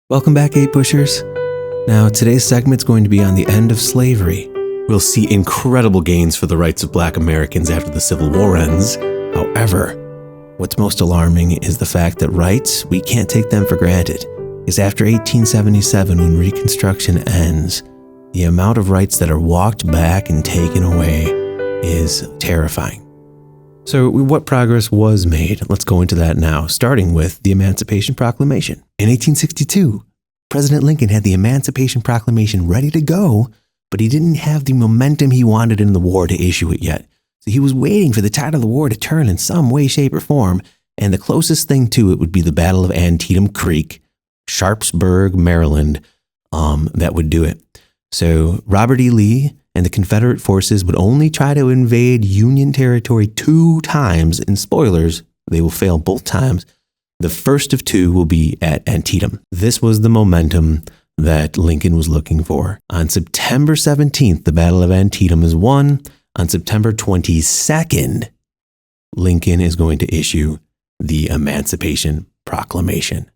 Welcome back, 8 Pushers. Now, today's segment's going to be on the end of slavery. We'll see incredible gains for the rights of Black Americans after the Civil War ends. However, what's most alarming is the fact that rights, we can't take them for granted. Because after 1877, when Reconstruction ends, the amount of rights that are walked back and taken away is terrifying. So what progress was made? Let's go into that now, starting with the Emancipation Proclamation. In 1862, President Lincoln had the Emancipation Proclamation ready to go, but he didn't have the momentum he wanted in the war to issue it yet. So he was waiting for the tide of the war to turn in some way, shape, or form, and the closest thing to it would be the Battle of Antietam Creek, Sharpsburg, Maryland, that would do it. So Robert E. Lee and the Confederate forces would only try to invade Union territory 2 times, and spoilers, they will fail both times. The first of 2 will be at Antietam. This was the momentum that Lincoln was looking for. On September 17th, the Battle of Antietam is won. On September 22nd, Lincoln is going to issue the Emancipation Proclamation.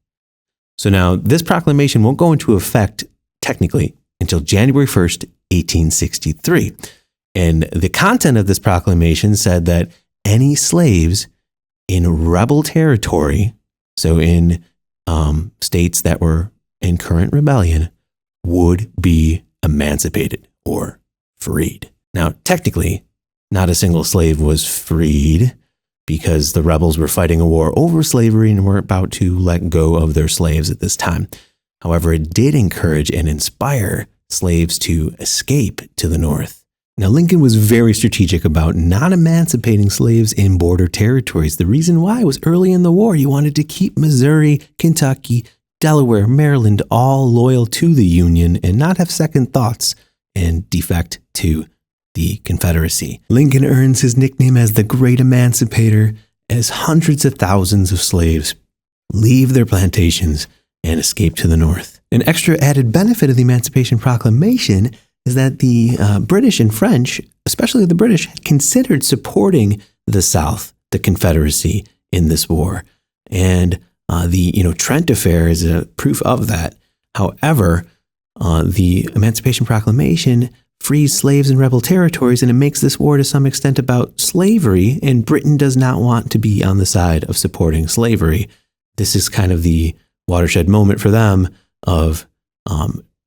So now, this proclamation won't go into effect, technically, until January 1st, 1863. And the content of this proclamation said that any slaves in rebel territory, so in states that were in current rebellion, would be emancipated or freed. Now, technically, not a single slave was freed because the rebels were fighting a war over slavery and were about to let go of their slaves at this time. However, it did encourage and inspire slaves to escape to the North. Now, Lincoln was very strategic about not emancipating slaves in border territories. The reason why was early in the war, he wanted to keep Missouri, Kentucky, Delaware, Maryland all loyal to the Union and not have second thoughts and defect to the Confederacy. Lincoln earns his nickname as the Great Emancipator as hundreds of thousands of slaves leave their plantations and escape to the North. An extra added benefit of the Emancipation Proclamation is that the British and French, especially the British, had considered supporting the South, the Confederacy, in this war. And the Trent Affair is a proof of that. However, the Emancipation Proclamation frees slaves in rebel territories, and it makes this war to some extent about slavery, and Britain does not want to be on the side of supporting slavery. This is kind of the watershed moment for them of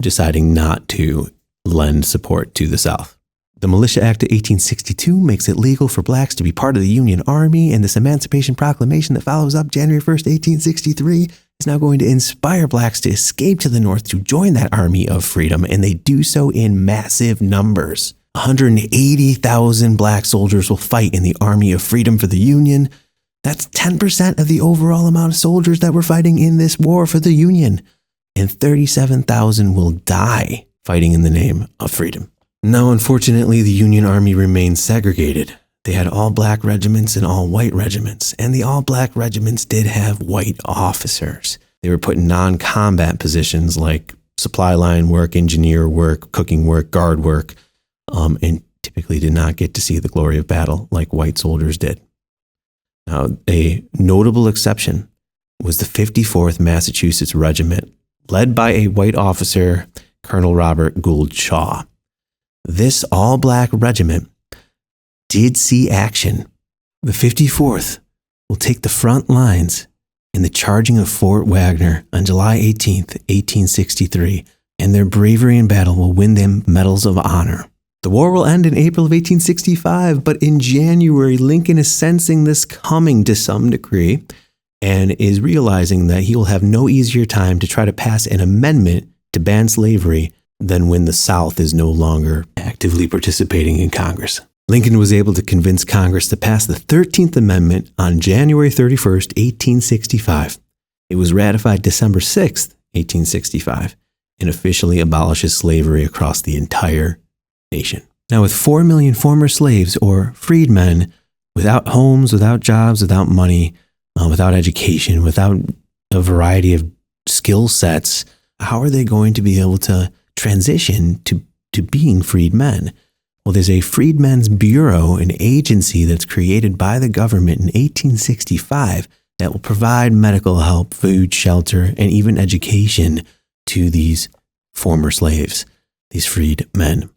deciding not to lend support to the South. The Militia Act of 1862 makes it legal for blacks to be part of the Union Army, and this Emancipation Proclamation that follows up January 1st, 1863 is now going to inspire blacks to escape to the North to join that army of freedom, and they do so in massive numbers. 180,000 black soldiers will fight in the Army of Freedom for the Union. That's 10% of the overall amount of soldiers that were fighting in this war for the Union, and 37,000 will die fighting in the name of freedom. Now, unfortunately, the Union Army remained segregated. They had all black regiments and all white regiments, and the all black regiments did have white officers. They were put in non-combat positions like supply line work, engineer work, cooking work, guard work, and typically did not get to see the glory of battle like white soldiers did. Now, a notable exception was the 54th Massachusetts Regiment, led by a white officer, Colonel Robert Gould Shaw. This all-black regiment did see action. The 54th will take the front lines in the charging of Fort Wagner on July 18th, 1863, and their bravery in battle will win them medals of honor. The war will end in April of 1865, but in January, Lincoln is sensing this coming to some degree and is realizing that he will have no easier time to try to pass an amendment to ban slavery than when the South is no longer actively participating in Congress. Lincoln was able to convince Congress to pass the 13th Amendment on January 31st, 1865. It was ratified December 6th, 1865, and officially abolishes slavery across the entire nation. Now, with 4 million former slaves or freedmen without homes, without jobs, without money, without education, without a variety of skill sets, how are they going to be able to transition to being freedmen? Well, there's a Freedmen's Bureau, an agency that's created by the government in 1865 that will provide medical help, food, shelter, and even education to these former slaves, these freed men.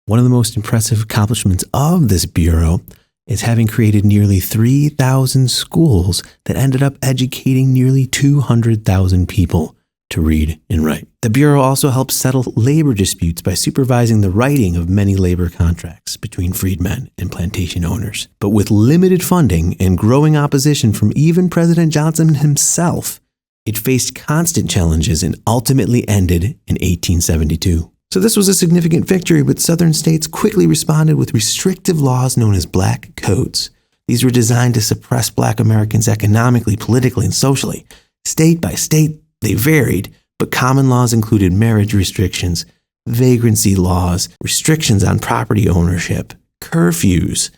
One of the most impressive accomplishments of this bureau is having created nearly 3,000 schools that ended up educating nearly 200,000 people to read and write. The Bureau also helps settle labor disputes by supervising the writing of many labor contracts between freedmen and plantation owners. But with limited funding and growing opposition from even President Johnson himself, it faced constant challenges and ultimately ended in 1872. So this was a significant victory, but Southern states quickly responded with restrictive laws known as Black Codes. These were designed to suppress Black Americans economically, politically, and socially. State by state, they varied, but common laws included marriage restrictions, vagrancy laws, restrictions on property ownership, curfews,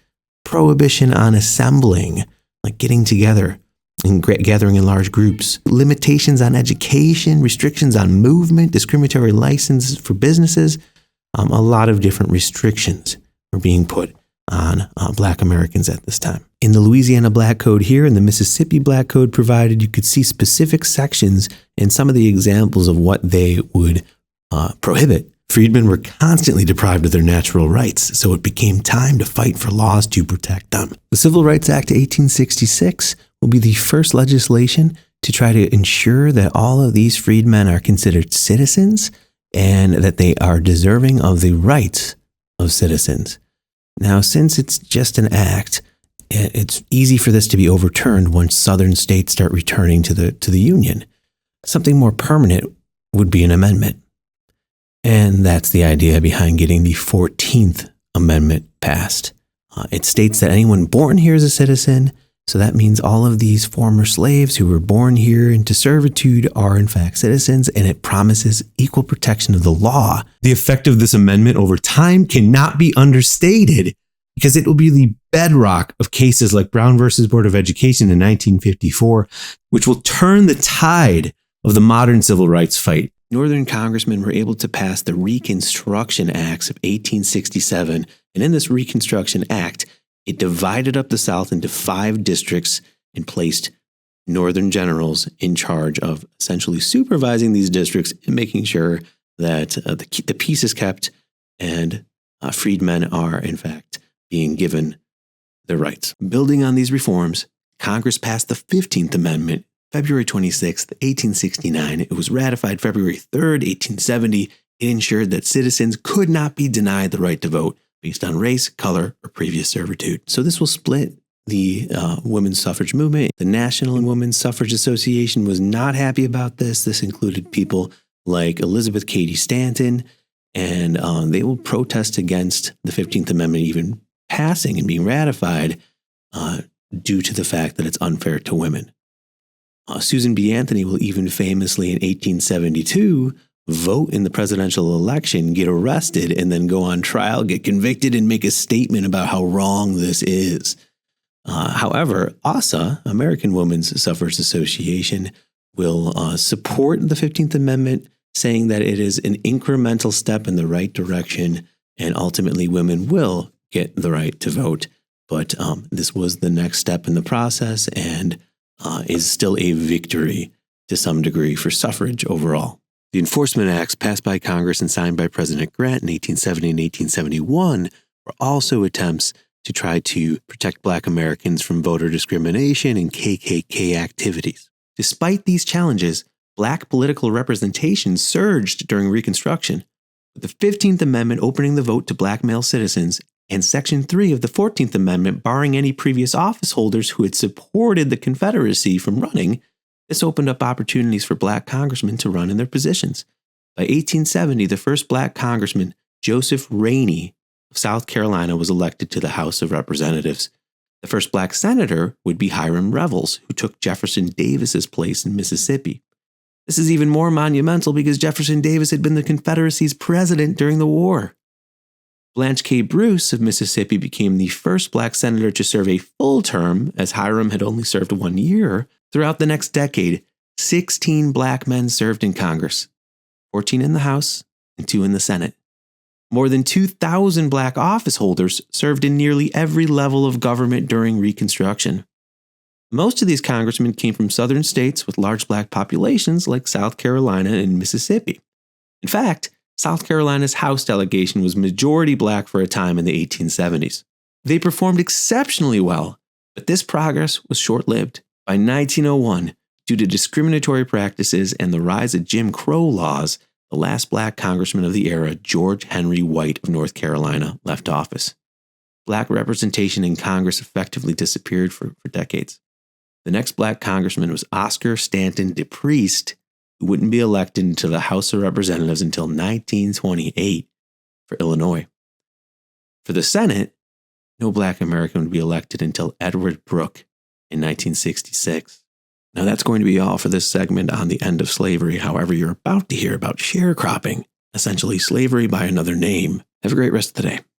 prohibition on assembling, like getting together and gathering in large groups, limitations on education, restrictions on movement, discriminatory licenses for businesses. A lot of different restrictions were being put on Black Americans at this time. In the Louisiana Black Code here and the Mississippi Black Code provided, you could see specific sections and some of the examples of what they would prohibit. Freedmen were constantly deprived of their natural rights, so it became time to fight for laws to protect them. The Civil Rights Act of 1866 will be the first legislation to try to ensure that all of these freedmen are considered citizens and that they are deserving of the rights of citizens. Now, since it's just an act, it's easy for this to be overturned once Southern states start returning to the Union. Something more permanent would be an amendment. And that's the idea behind getting the 14th Amendment passed. It states that anyone born here is a citizen, so that means all of these former slaves who were born here into servitude are in fact citizens, and it promises equal protection of the law. The effect of this amendment over time cannot be understated because it will be the bedrock of cases like Brown versus Board of Education in 1954, which will turn the tide of the modern civil rights fight. Northern congressmen were able to pass the Reconstruction Acts of 1867, and in this Reconstruction Act, it divided up the South into 5 districts and placed Northern generals in charge of essentially supervising these districts and making sure that the peace is kept and freedmen are, in fact, being given their rights. Building on these reforms, Congress passed the 15th Amendment February 26, 1869. It was ratified February 3rd, 1870. It ensured that citizens could not be denied the right to vote based on race, color, or previous servitude. So this will split the women's suffrage movement. The National Women's Suffrage Association was not happy about this. This included people like Elizabeth Cady Stanton, and they will protest against the 15th Amendment even passing and being ratified due to the fact that it's unfair to women. Susan B. Anthony will even famously in 1872 vote in the presidential election, get arrested, and then go on trial, get convicted, and make a statement about how wrong this is. However, ASA, American Women's Suffrage Association, will support the 15th Amendment, saying that it is an incremental step in the right direction, and ultimately women will get the right to vote. But this was the next step in the process and is still a victory to some degree for suffrage overall. The Enforcement Acts passed by Congress and signed by President Grant in 1870 and 1871 were also attempts to try to protect Black Americans from voter discrimination and KKK activities. Despite these challenges, Black political representation surged during Reconstruction, with the 15th Amendment opening the vote to Black male citizens and Section 3 of the 14th Amendment barring any previous office holders who had supported the Confederacy from running. This opened up opportunities for Black congressmen to run in their positions. By 1870, the first Black congressman, Joseph Rainey of South Carolina, was elected to the House of Representatives. The first Black senator would be Hiram Revels, who took Jefferson Davis's place in Mississippi. This is even more monumental because Jefferson Davis had been the Confederacy's president during the war. Blanche K. Bruce of Mississippi became the first Black senator to serve a full term, as Hiram had only served 1 year. Throughout the next decade, 16 Black men served in Congress, 14 in the House and 2 in the Senate. More than 2,000 Black office holders served in nearly every level of government during Reconstruction. Most of these congressmen came from southern states with large black populations like South Carolina and Mississippi. In fact, South Carolina's House delegation was majority black for a time in the 1870s. They performed exceptionally well, but this progress was short-lived. By 1901, due to discriminatory practices and the rise of Jim Crow laws, the last black congressman of the era, George Henry White of North Carolina, left office. Black representation in Congress effectively disappeared for decades. The next black congressman was Oscar Stanton DePriest, who wouldn't be elected into the House of Representatives until 1928 for Illinois. For the Senate, no black American would be elected until Edward Brooke in 1966. Now that's going to be all for this segment on the end of slavery. However, you're about to hear about sharecropping, essentially slavery by another name. Have a great rest of the day.